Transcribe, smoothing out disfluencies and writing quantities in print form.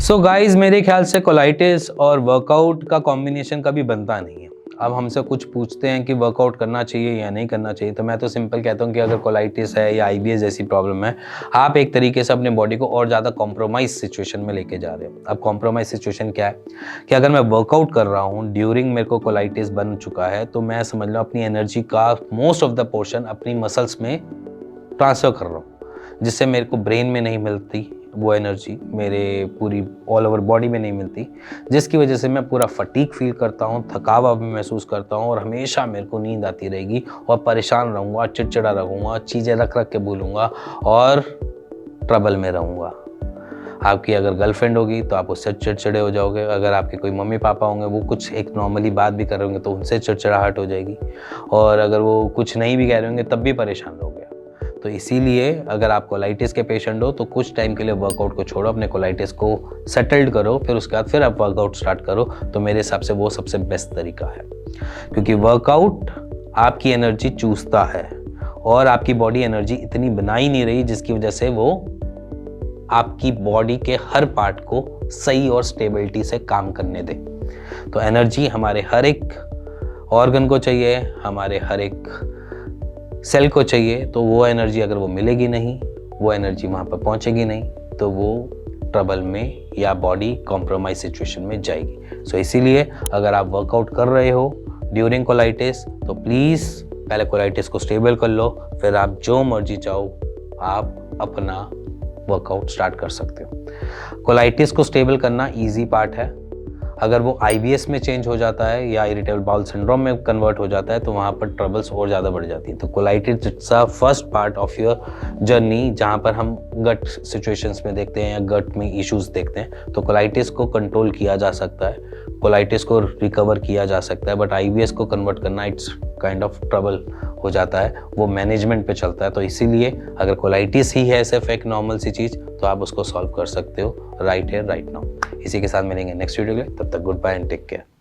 So guys, मेरे ख्याल से कोलाइटिस और वर्कआउट का कॉम्बिनेशन कभी बनता नहीं है। अब हमसे कुछ पूछते हैं कि वर्कआउट करना चाहिए या नहीं करना चाहिए, तो मैं तो सिंपल कहता हूँ कि अगर कोलाइटिस है या आईबीएस जैसी प्रॉब्लम है, आप एक तरीके से अपने बॉडी को और ज़्यादा कॉम्प्रोमाइज सिचुएशन में लेके जा रहे हो। अब कॉम्प्रोमाइज सिचुएशन क्या है कि अगर मैं वर्कआउट कर रहा हूँ, ड्यूरिंग मेरे को कोलाइटिस बन चुका है, तो मैं समझ लो अपनी एनर्जी का मोस्ट ऑफ द पोर्शन अपनी मसल्स में ट्रांसफ़र कर रहा हूँ, जिससे मेरे को ब्रेन में नहीं मिलती वो एनर्जी, मेरे पूरी ऑल ओवर बॉडी में नहीं मिलती, जिसकी वजह से मैं पूरा फटीग फील करता हूँ, थकावा भी महसूस करता हूँ और हमेशा मेरे को नींद आती रहेगी और परेशान रहूँगा, चिड़चिड़ा रहूँगा, चीज़ें रख रख के भूलूँगा और ट्रबल में रहूँगा। आपकी अगर गर्लफ्रेंड होगी तो आप उससे चिड़चिड़े हो जाओगे, अगर आपके कोई मम्मी पापा होंगे वो कुछ एक नॉर्मली बात भी कर रहे होंगे तो उनसे चिड़चिड़ाहट हो जाएगी, और अगर वो कुछ नहीं भी कह रहे होंगे तब भी परेशान रहोगे। तो इसीलिए अगर आप कोलाइटिस के पेशेंट हो तो कुछ टाइम के लिए वर्कआउट को छोड़ो, अपने कोलाइटिस को सेटल्ड करो, फिर उसके बाद फिर आप वर्कआउट स्टार्ट करो, तो मेरे हिसाब से वो सबसे बेस्ट तरीका है। क्योंकि वर्कआउट आपकी एनर्जी चूसता है और आपकी बॉडी एनर्जी इतनी बना ही नहीं रही, जिसकी वजह से वो आपकी बॉडी के हर पार्ट को सही और स्टेबिलिटी से काम करने दे। तो एनर्जी हमारे हर एक ऑर्गन को चाहिए, हमारे हर एक सेल को चाहिए, तो वो एनर्जी अगर वो मिलेगी नहीं, वो एनर्जी वहाँ पर पहुँचेगी नहीं, तो वो ट्रबल में या बॉडी कॉम्प्रोमाइज सिचुएशन में जाएगी। सो इसीलिए अगर आप वर्कआउट कर रहे हो ड्यूरिंग कोलाइटिस तो प्लीज़ पहले कोलाइटिस को स्टेबल कर लो, फिर आप जो मर्जी चाहो आप अपना वर्कआउट स्टार्ट कर सकते हो। कोलाइटिस को स्टेबल करना ईजी पार्ट है। अगर वो आईबीएस में चेंज हो जाता है या इरिटेबल बाउल सिंड्रोम में कन्वर्ट हो जाता है तो वहाँ पर ट्रबल्स और ज़्यादा बढ़ जाती हैं। तो colitis it's a first part of your journey, जहाँ पर हम गट सिचुएशंस में देखते हैं या गट में इश्यूज देखते हैं। तो कोलाइटिस को कंट्रोल किया जा सकता है, कोलाइटिस को रिकवर किया जा सकता है, बट आईबीएस को कन्वर्ट करना इट्स काइंड ऑफ ट्रबल हो जाता है, वो मैनेजमेंट पे चलता है। तो इसीलिए अगर कोलाइटिस ही है सिर्फ एक नॉर्मल सी चीज़, तो आप उसको सॉल्व कर सकते हो राइट हियर राइट नाउ। इसी के साथ मिलेंगे नेक्स्ट वीडियो के लिए, तब तक goodbye and take care.